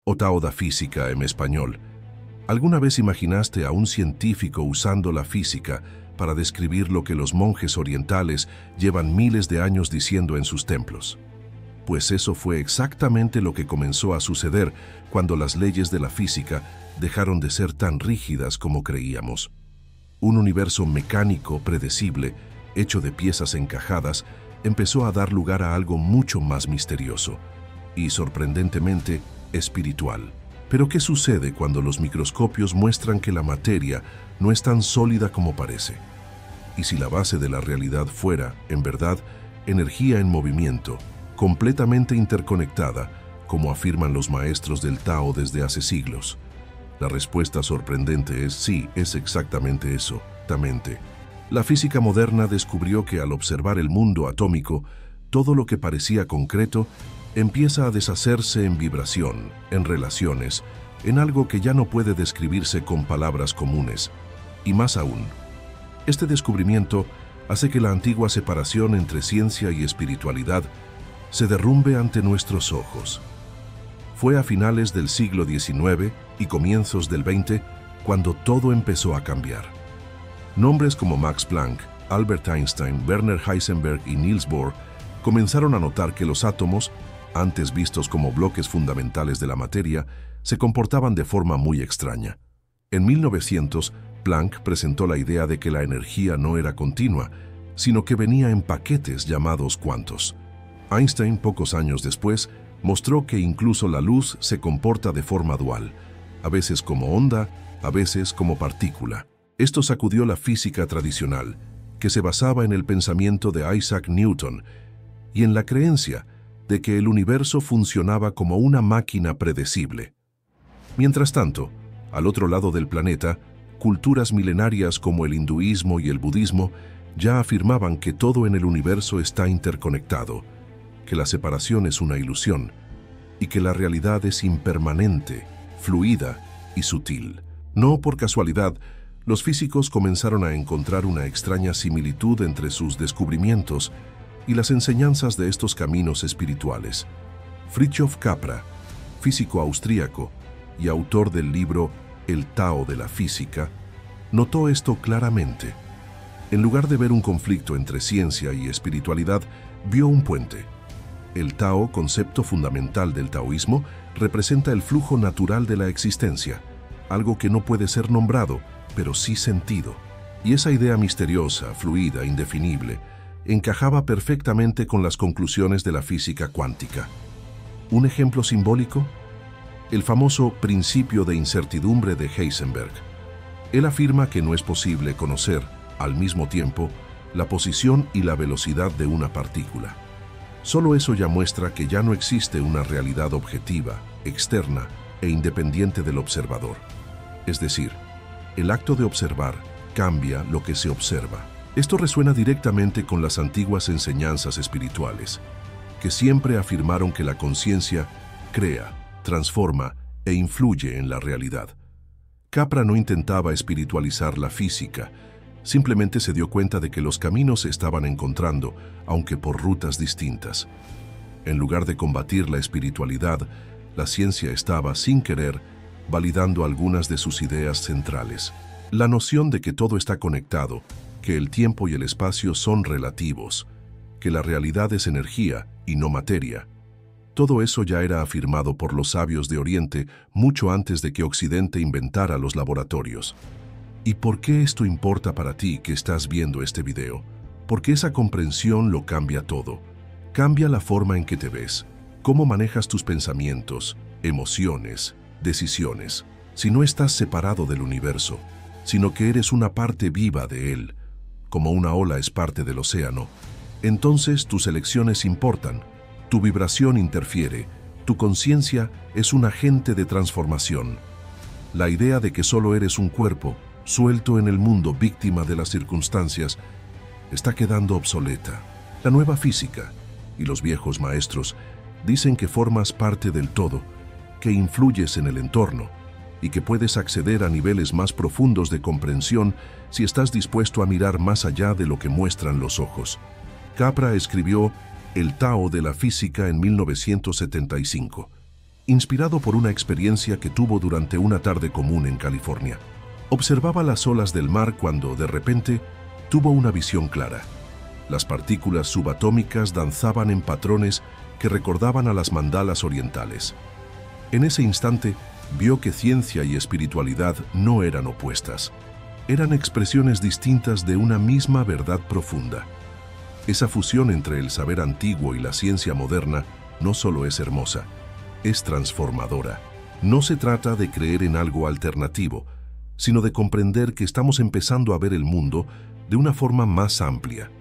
o Tao da Física en español. ¿Alguna vez imaginaste a un científico usando la física para describir lo que los monjes orientales llevan miles de años diciendo en sus templos? Pues eso fue exactamente lo que comenzó a suceder cuando las leyes de la física dejaron de ser tan rígidas como creíamos. Un universo mecánico predecible, hecho de piezas encajadas, empezó a dar lugar a algo mucho más misterioso y, sorprendentemente, espiritual. Pero ¿qué sucede cuando los microscopios muestran que la materia no es tan sólida como parece? Y si la base de la realidad fuera, en verdad, energía en movimiento, completamente interconectada, como afirman los maestros del Tao desde hace siglos? La respuesta sorprendente es sí, es exactamente eso, exactamente. La física moderna descubrió que al observar el mundo atómico, todo lo que parecía concreto empieza a deshacerse en vibración, en relaciones, en algo que ya no puede describirse con palabras comunes. Y más aún, este descubrimiento hace que la antigua separación entre ciencia y espiritualidad se derrumbe ante nuestros ojos. Fue a finales del siglo XIX y comienzos del XX cuando todo empezó a cambiar. Nombres como Max Planck, Albert Einstein, Werner Heisenberg y Niels Bohr comenzaron a notar que los átomos, antes vistos como bloques fundamentales de la materia, se comportaban de forma muy extraña. En 1900, Planck presentó la idea de que la energía no era continua, sino que venía en paquetes llamados cuantos. Einstein, pocos años después, mostró que incluso la luz se comporta de forma dual, a veces como onda, a veces como partícula. Esto sacudió la física tradicional, que se basaba en el pensamiento de Isaac Newton y en la creencia de que el universo funcionaba como una máquina predecible. Mientras tanto, al otro lado del planeta, culturas milenarias como el hinduismo y el budismo ya afirmaban que todo en el universo está interconectado, que la separación es una ilusión y que la realidad es impermanente, fluida y sutil. No por casualidad, los físicos comenzaron a encontrar una extraña similitud entre sus descubrimientos y las enseñanzas de estos caminos espirituales. Fritjof Capra, físico austríaco y autor del libro El Tao de la Física, notó esto claramente. En lugar de ver un conflicto entre ciencia y espiritualidad, vio un puente. El Tao, concepto fundamental del taoísmo, representa el flujo natural de la existencia, algo que no puede ser nombrado, pero sí sentido. Y esa idea misteriosa, fluida, indefinible, encajaba perfectamente con las conclusiones de la física cuántica. ¿Un ejemplo simbólico? El famoso principio de incertidumbre de Heisenberg. Él afirma que no es posible conocer, al mismo tiempo, la posición y la velocidad de una partícula. Solo eso ya muestra que ya no existe una realidad objetiva, externa e independiente del observador. Es decir, el acto de observar cambia lo que se observa. Esto resuena directamente con las antiguas enseñanzas espirituales, que siempre afirmaron que la conciencia crea, transforma e influye en la realidad. Capra no intentaba espiritualizar la física, simplemente se dio cuenta de que los caminos se estaban encontrando, aunque por rutas distintas. En lugar de combatir la espiritualidad, la ciencia estaba, sin querer, validando algunas de sus ideas centrales. La noción de que todo está conectado, que el tiempo y el espacio son relativos, que la realidad es energía y no materia. Todo eso ya era afirmado por los sabios de Oriente mucho antes de que Occidente inventara los laboratorios. ¿Y por qué esto importa para ti que estás viendo este video? Porque esa comprensión lo cambia todo. Cambia la forma en que te ves, cómo manejas tus pensamientos, emociones, decisiones. Si no estás separado del universo, sino que eres una parte viva de él, como una ola es parte del océano, entonces tus elecciones importan, tu vibración interfiere, tu conciencia es un agente de transformación. La idea de que solo eres un cuerpo, suelto en el mundo, víctima de las circunstancias, está quedando obsoleta. La nueva física y los viejos maestros dicen que formas parte del todo, que influyes en el entorno y que puedes acceder a niveles más profundos de comprensión si estás dispuesto a mirar más allá de lo que muestran los ojos. Capra escribió El Tao de la Física en 1975. inspirado por una experiencia que tuvo durante una tarde común en California. Observaba las olas del mar cuando, de repente, tuvo una visión clara. Las partículas subatómicas danzaban en patrones que recordaban a las mandalas orientales. En ese instante, vio que ciencia y espiritualidad no eran opuestas. Eran expresiones distintas de una misma verdad profunda. Esa fusión entre el saber antiguo y la ciencia moderna no solo es hermosa, es transformadora. No se trata de creer en algo alternativo, sino de comprender que estamos empezando a ver el mundo de una forma más amplia.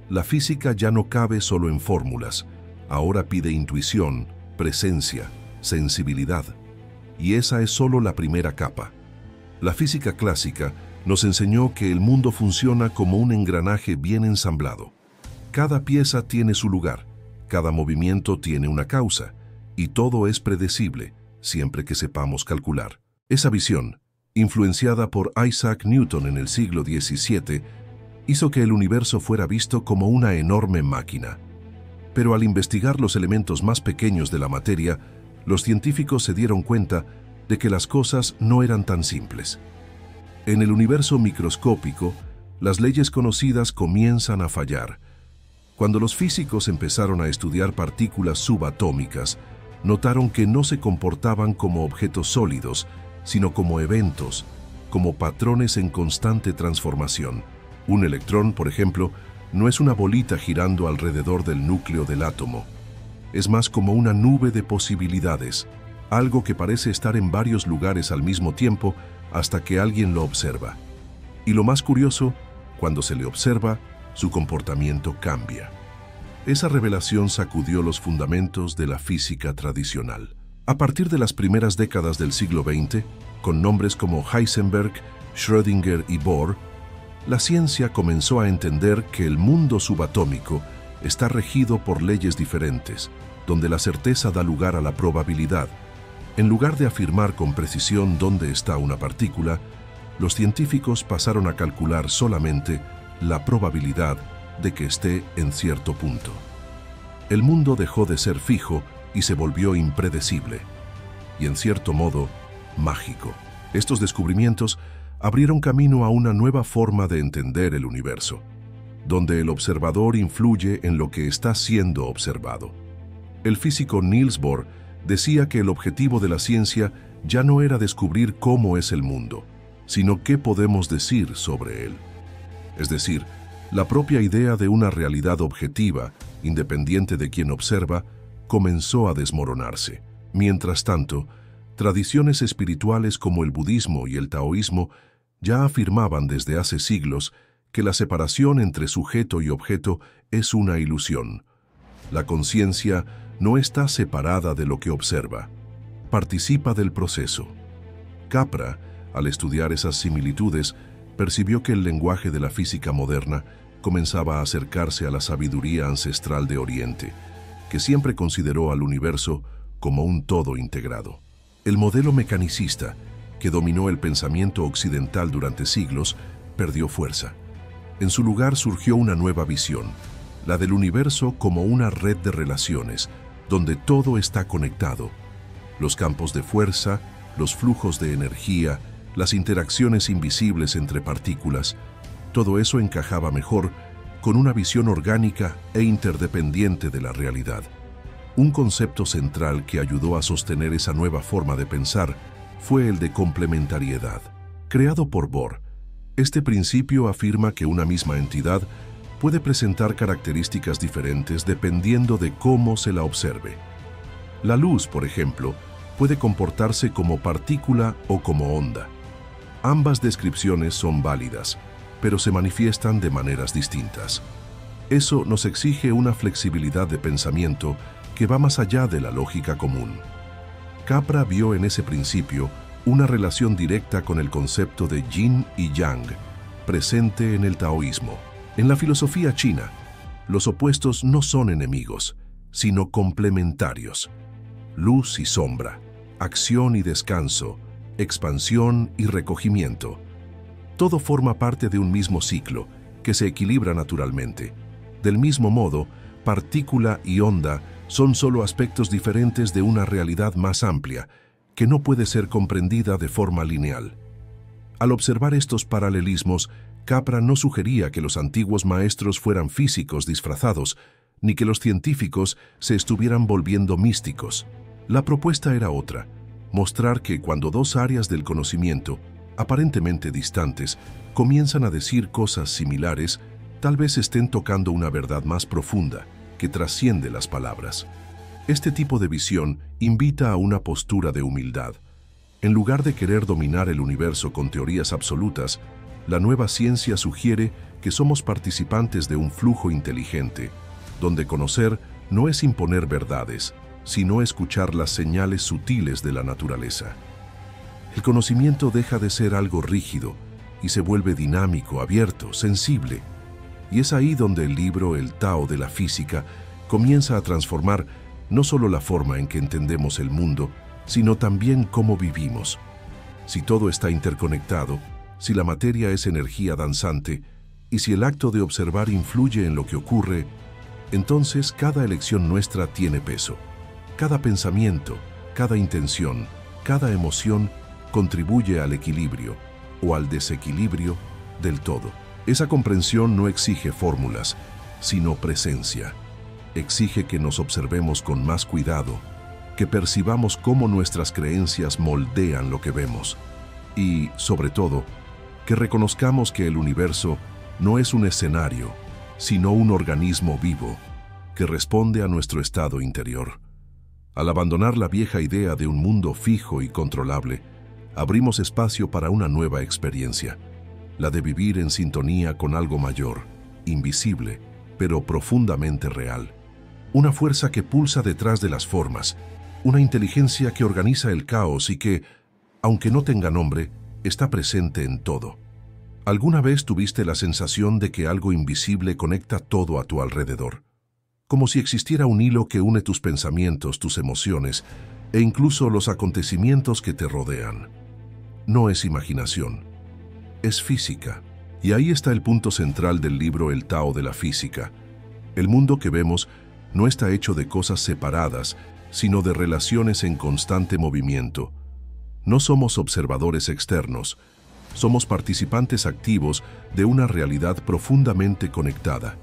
La física ya no cabe solo en fórmulas, ahora pide intuición, presencia, sensibilidad. Y esa es solo la primera capa. La física clásica nos enseñó que el mundo funciona como un engranaje bien ensamblado. Cada pieza tiene su lugar, cada movimiento tiene una causa, y todo es predecible, siempre que sepamos calcular. Esa visión, influenciada por Isaac Newton en el siglo XVII, hizo que el universo fuera visto como una enorme máquina. Pero al investigar los elementos más pequeños de la materia, los científicos se dieron cuenta de que las cosas no eran tan simples. En el universo microscópico, las leyes conocidas comienzan a fallar. Cuando los físicos empezaron a estudiar partículas subatómicas, notaron que no se comportaban como objetos sólidos, sino como eventos, como patrones en constante transformación. Un electrón, por ejemplo, no es una bolita girando alrededor del núcleo del átomo. Es más como una nube de posibilidades, algo que parece estar en varios lugares al mismo tiempo hasta que alguien lo observa. Y lo más curioso, cuando se le observa, su comportamiento cambia. Esa revelación sacudió los fundamentos de la física tradicional. A partir de las primeras décadas del siglo XX, con nombres como Heisenberg, Schrödinger y Bohr, la ciencia comenzó a entender que el mundo subatómico está regido por leyes diferentes, donde la certeza da lugar a la probabilidad. En lugar de afirmar con precisión dónde está una partícula, los científicos pasaron a calcular solamente la probabilidad de que esté en cierto punto. El mundo dejó de ser fijo y se volvió impredecible, y en cierto modo, mágico. Estos descubrimientos abrieron camino a una nueva forma de entender el universo, donde el observador influye en lo que está siendo observado. El físico Niels Bohr decía que el objetivo de la ciencia ya no era descubrir cómo es el mundo, sino qué podemos decir sobre él. Es decir, la propia idea de una realidad objetiva, independiente de quien observa, comenzó a desmoronarse. Mientras tanto, tradiciones espirituales como el budismo y el taoísmo ya afirmaban desde hace siglos que la separación entre sujeto y objeto es una ilusión. La conciencia no está separada de lo que observa, participa del proceso. Capra, al estudiar esas similitudes, percibió que el lenguaje de la física moderna comenzaba a acercarse a la sabiduría ancestral de Oriente, que siempre consideró al universo como un todo integrado. El modelo mecanicista, que dominó el pensamiento occidental durante siglos, perdió fuerza. En su lugar surgió una nueva visión, la del universo como una red de relaciones, donde todo está conectado. Los campos de fuerza, los flujos de energía, las interacciones invisibles entre partículas, todo eso encajaba mejor con una visión orgánica e interdependiente de la realidad. Un concepto central que ayudó a sostener esa nueva forma de pensar fue el de complementariedad. Creado por Bohr, este principio afirma que una misma entidad puede presentar características diferentes dependiendo de cómo se la observe. La luz, por ejemplo, puede comportarse como partícula o como onda. Ambas descripciones son válidas, pero se manifiestan de maneras distintas. Eso nos exige una flexibilidad de pensamiento que va más allá de la lógica común. Capra vio en ese principio una relación directa con el concepto de yin y yang, presente en el taoísmo. En la filosofía china, los opuestos no son enemigos, sino complementarios. Luz y sombra, acción y descanso, expansión y recogimiento. Todo forma parte de un mismo ciclo, que se equilibra naturalmente. Del mismo modo, partícula y onda Son solo aspectos diferentes de una realidad más amplia, que no puede ser comprendida de forma lineal. Al observar estos paralelismos, Capra no sugería que los antiguos maestros fueran físicos disfrazados, ni que los científicos se estuvieran volviendo místicos. La propuesta era otra: mostrar que cuando dos áreas del conocimiento, aparentemente distantes, comienzan a decir cosas similares, tal vez estén tocando una verdad más profunda, que trasciende las palabras. Este tipo de visión invita a una postura de humildad. En lugar de querer dominar el universo con teorías absolutas, la nueva ciencia sugiere que somos participantes de un flujo inteligente, donde conocer no es imponer verdades, sino escuchar las señales sutiles de la naturaleza. El conocimiento deja de ser algo rígido y se vuelve dinámico, abierto, sensible. Y es ahí donde el libro El Tao de la Física comienza a transformar no solo la forma en que entendemos el mundo, sino también cómo vivimos. Si todo está interconectado, si la materia es energía danzante y si el acto de observar influye en lo que ocurre, entonces cada elección nuestra tiene peso. Cada pensamiento, cada intención, cada emoción contribuye al equilibrio o al desequilibrio del todo. Esa comprensión no exige fórmulas, sino presencia. Exige que nos observemos con más cuidado, que percibamos cómo nuestras creencias moldean lo que vemos y, sobre todo, que reconozcamos que el universo no es un escenario, sino un organismo vivo que responde a nuestro estado interior. Al abandonar la vieja idea de un mundo fijo y controlable, abrimos espacio para una nueva experiencia, la de vivir en sintonía con algo mayor, invisible, pero profundamente real. Una fuerza que pulsa detrás de las formas, una inteligencia que organiza el caos y que, aunque no tenga nombre, está presente en todo. ¿Alguna vez tuviste la sensación de que algo invisible conecta todo a tu alrededor? Como si existiera un hilo que une tus pensamientos, tus emociones e incluso los acontecimientos que te rodean. No es imaginación, es física. Y ahí está el punto central del libro El Tao de la Física. El mundo que vemos no está hecho de cosas separadas, sino de relaciones en constante movimiento. No somos observadores externos, somos participantes activos de una realidad profundamente conectada.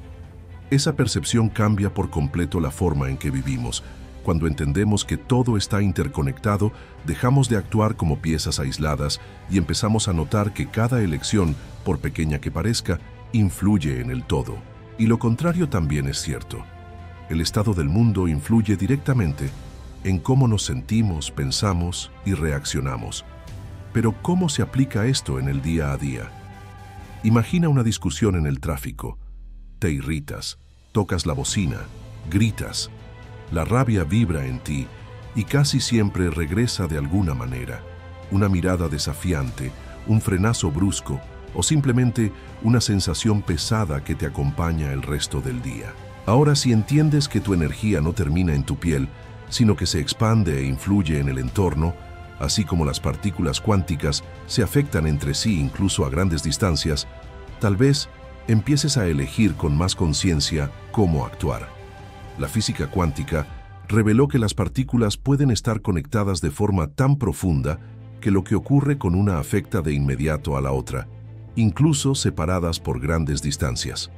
Esa percepción cambia por completo la forma en que vivimos. Cuando entendemos que todo está interconectado, dejamos de actuar como piezas aisladas y empezamos a notar que cada elección, por pequeña que parezca, influye en el todo. Y lo contrario también es cierto. El estado del mundo influye directamente en cómo nos sentimos, pensamos y reaccionamos. Pero ¿cómo se aplica esto en el día a día? Imagina una discusión en el tráfico. Te irritas, tocas la bocina, gritas. La rabia vibra en ti y casi siempre regresa de alguna manera. Una mirada desafiante, un frenazo brusco o simplemente una sensación pesada que te acompaña el resto del día. Ahora, si entiendes que tu energía no termina en tu piel, sino que se expande e influye en el entorno, así como las partículas cuánticas se afectan entre sí incluso a grandes distancias, tal vez empieces a elegir con más conciencia cómo actuar. La física cuántica reveló que las partículas pueden estar conectadas de forma tan profunda que lo que ocurre con una afecta de inmediato a la otra, incluso separadas por grandes distancias.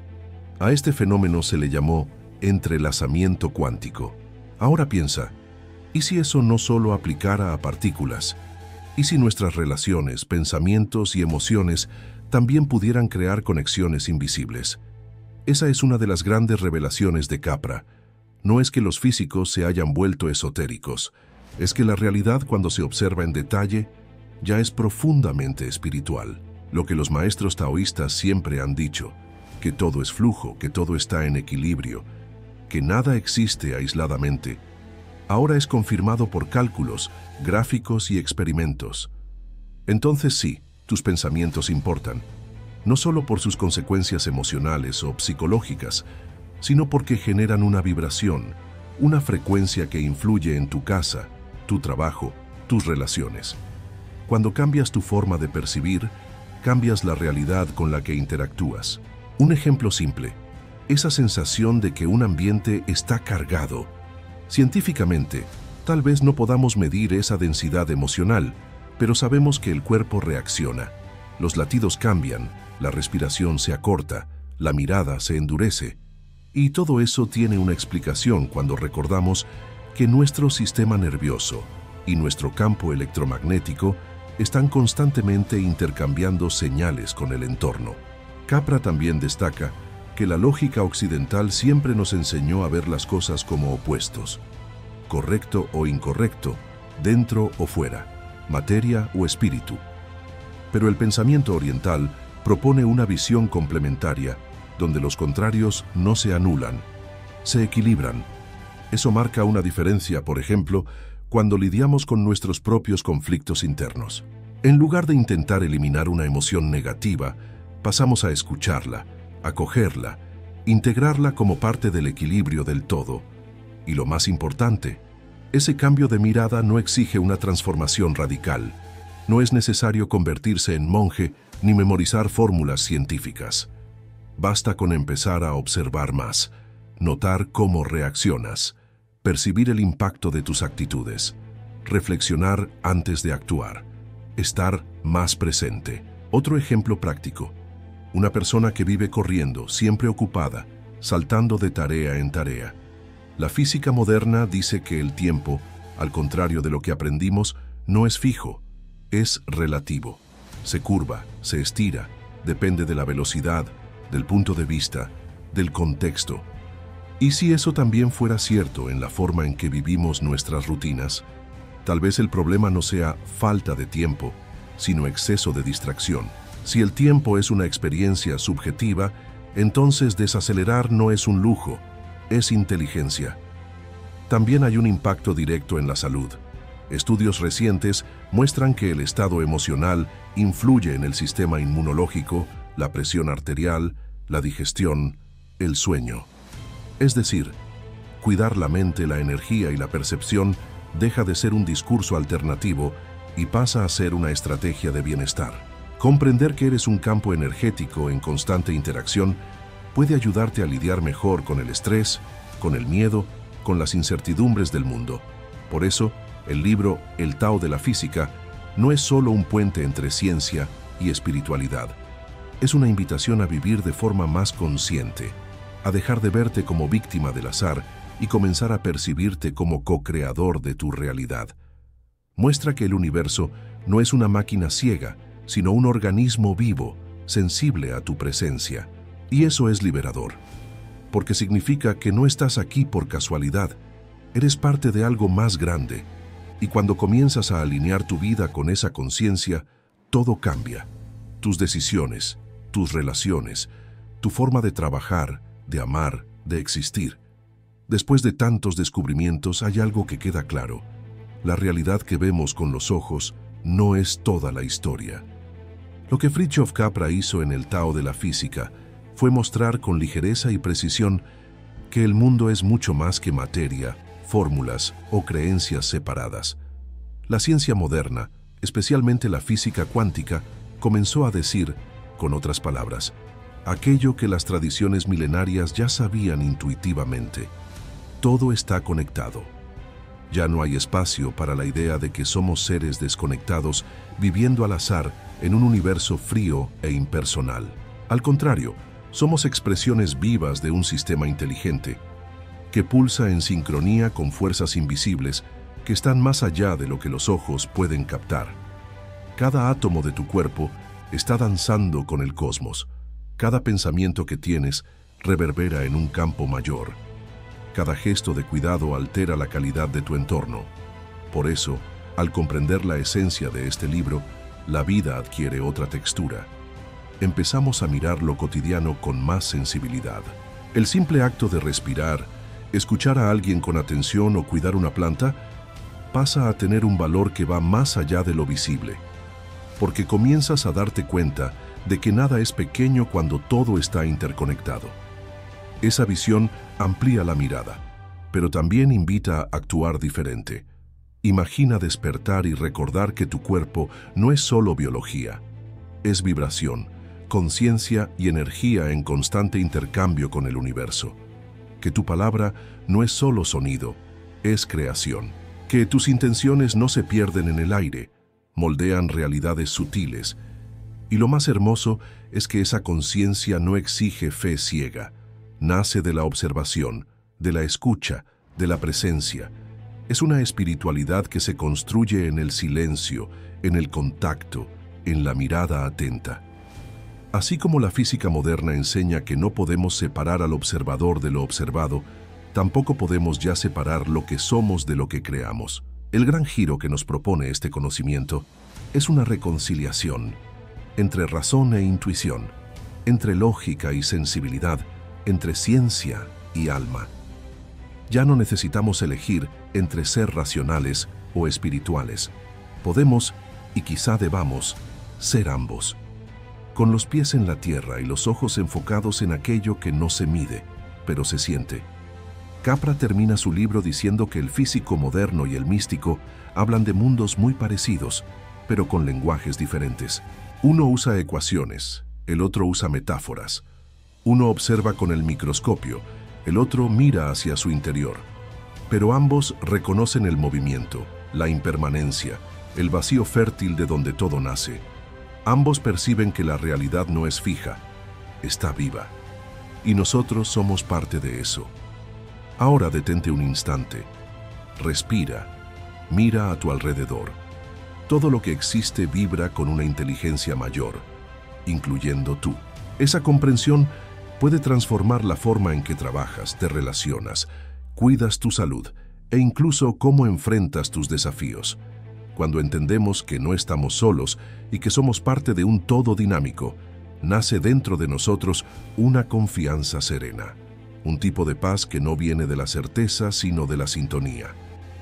A este fenómeno se le llamó entrelazamiento cuántico. Ahora piensa, ¿y si eso no solo aplicara a partículas? ¿Y si nuestras relaciones, pensamientos y emociones también pudieran crear conexiones invisibles? Esa es una de las grandes revelaciones de Capra. No es que los físicos se hayan vuelto esotéricos, es que la realidad, cuando se observa en detalle, ya es profundamente espiritual. Lo que los maestros taoístas siempre han dicho, que todo es flujo, que todo está en equilibrio, que nada existe aisladamente, ahora es confirmado por cálculos, gráficos y experimentos. Entonces sí, tus pensamientos importan, no solo por sus consecuencias emocionales o psicológicas, sino porque generan una vibración, una frecuencia que influye en tu casa, tu trabajo, tus relaciones. Cuando cambias tu forma de percibir, cambias la realidad con la que interactúas. Un ejemplo simple, esa sensación de que un ambiente está cargado, Científicamente, tal vez no podamos medir esa densidad emocional, pero sabemos que el cuerpo reacciona. Los latidos cambian, la respiración se acorta, la mirada se endurece. Y todo eso tiene una explicación cuando recordamos que nuestro sistema nervioso y nuestro campo electromagnético están constantemente intercambiando señales con el entorno. Capra también destaca que la lógica occidental siempre nos enseñó a ver las cosas como opuestos, correcto o incorrecto, dentro o fuera, materia o espíritu. Pero el pensamiento oriental propone una visión complementaria, donde los contrarios no se anulan, se equilibran. Eso marca una diferencia, por ejemplo, cuando lidiamos con nuestros propios conflictos internos. En lugar de intentar eliminar una emoción negativa, pasamos a escucharla, acogerla, integrarla como parte del equilibrio del todo. Y lo más importante, ese cambio de mirada no exige una transformación radical. No es necesario convertirse en monje ni memorizar fórmulas científicas. Basta con empezar a observar más, notar cómo reaccionas, percibir el impacto de tus actitudes, reflexionar antes de actuar, estar más presente. Otro ejemplo práctico. Una persona que vive corriendo, siempre ocupada, saltando de tarea en tarea. La física moderna dice que el tiempo, al contrario de lo que aprendimos, no es fijo, es relativo. Se curva, se estira, depende de la velocidad, del punto de vista, del contexto. Y si eso también fuera cierto en la forma en que vivimos nuestras rutinas, tal vez el problema no sea falta de tiempo, sino exceso de distracción. Si el tiempo es una experiencia subjetiva, entonces desacelerar no es un lujo, es inteligencia. También hay un impacto directo en la salud. Estudios recientes muestran que el estado emocional influye en el sistema inmunológico, la presión arterial, la digestión, el sueño. Es decir, cuidar la mente, la energía y la percepción deja de ser un discurso alternativo y pasa a ser una estrategia de bienestar. Comprender que eres un campo energético en constante interacción puede ayudarte a lidiar mejor con el estrés, con el miedo, con las incertidumbres del mundo. Por eso, el libro El Tao de la Física no es solo un puente entre ciencia y espiritualidad. Es una invitación a vivir de forma más consciente, a dejar de verte como víctima del azar y comenzar a percibirte como co-creador de tu realidad. Muestra que el universo no es una máquina ciega, sino un organismo vivo, sensible a tu presencia. Y eso es liberador, porque significa que no estás aquí por casualidad, eres parte de algo más grande. Y cuando comienzas a alinear tu vida con esa conciencia, todo cambia. Tus decisiones, tus relaciones, tu forma de trabajar, de amar, de existir. Después de tantos descubrimientos hay algo que queda claro. La realidad que vemos con los ojos no es toda la historia. Lo que Fritjof Capra hizo en el Tao de la Física fue mostrar con ligereza y precisión que el mundo es mucho más que materia, fórmulas o creencias separadas. La ciencia moderna, especialmente la física cuántica, comenzó a decir, con otras palabras, aquello que las tradiciones milenarias ya sabían intuitivamente. Todo está conectado. Ya no hay espacio para la idea de que somos seres desconectados viviendo al azar en un universo frío e impersonal. Al contrario, somos expresiones vivas de un sistema inteligente que pulsa en sincronía con fuerzas invisibles que están más allá de lo que los ojos pueden captar. Cada átomo de tu cuerpo está danzando con el cosmos. Cada pensamiento que tienes reverbera en un campo mayor. Cada gesto de cuidado altera la calidad de tu entorno. Por eso, al comprender la esencia de este libro, la vida adquiere otra textura. Empezamos a mirar lo cotidiano con más sensibilidad. El simple acto de respirar, escuchar a alguien con atención o cuidar una planta, pasa a tener un valor que va más allá de lo visible, porque comienzas a darte cuenta de que nada es pequeño cuando todo está interconectado. Esa visión amplía la mirada, pero también invita a actuar diferente. Imagina despertar y recordar que tu cuerpo no es solo biología, es vibración, conciencia y energía en constante intercambio con el universo. Que tu palabra no es solo sonido, es creación. Que tus intenciones no se pierden en el aire, moldean realidades sutiles. Y lo más hermoso es que esa conciencia no exige fe ciega. Nace de la observación, de la escucha, de la presencia. Es una espiritualidad que se construye en el silencio, en el contacto, en la mirada atenta. Así como la física moderna enseña que no podemos separar al observador de lo observado, tampoco podemos ya separar lo que somos de lo que creamos. El gran giro que nos propone este conocimiento es una reconciliación entre razón e intuición, entre lógica y sensibilidad, entre ciencia y alma. Ya no necesitamos elegir entre ser racionales o espirituales. Podemos, y quizá debamos, ser ambos. Con los pies en la tierra y los ojos enfocados en aquello que no se mide, pero se siente. Capra termina su libro diciendo que el físico moderno y el místico hablan de mundos muy parecidos, pero con lenguajes diferentes. Uno usa ecuaciones, el otro usa metáforas. Uno observa con el microscopio, el otro mira hacia su interior. Pero ambos reconocen el movimiento, la impermanencia, el vacío fértil de donde todo nace. Ambos perciben que la realidad no es fija, está viva. Y nosotros somos parte de eso. Ahora detente un instante. Respira. Mira a tu alrededor. Todo lo que existe vibra con una inteligencia mayor, incluyendo tú. Esa comprensión puede transformar la forma en que trabajas, te relacionas, cuidas tu salud e incluso cómo enfrentas tus desafíos. Cuando entendemos que no estamos solos y que somos parte de un todo dinámico, nace dentro de nosotros una confianza serena, un tipo de paz que no viene de la certeza sino de la sintonía.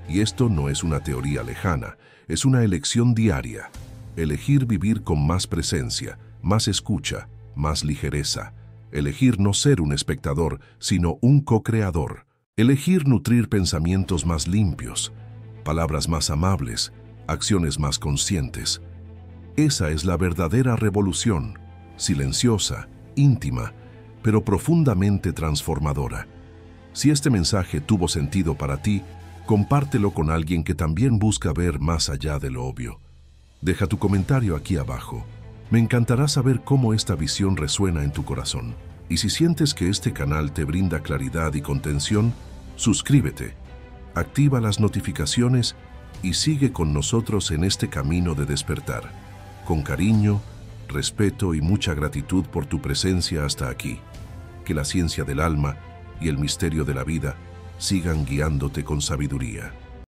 Y esto no es una teoría lejana, es una elección diaria. Elegir vivir con más presencia, más escucha, más ligereza. Elegir no ser un espectador, sino un co-creador. Elegir nutrir pensamientos más limpios, palabras más amables, acciones más conscientes. Esa es la verdadera revolución, silenciosa, íntima, pero profundamente transformadora. Si este mensaje tuvo sentido para ti, compártelo con alguien que también busca ver más allá de lo obvio. Deja tu comentario aquí abajo. Me encantará saber cómo esta visión resuena en tu corazón. Y si sientes que este canal te brinda claridad y contención, suscríbete, activa las notificaciones y sigue con nosotros en este camino de despertar. Con cariño, respeto y mucha gratitud por tu presencia hasta aquí. Que la ciencia del alma y el misterio de la vida sigan guiándote con sabiduría.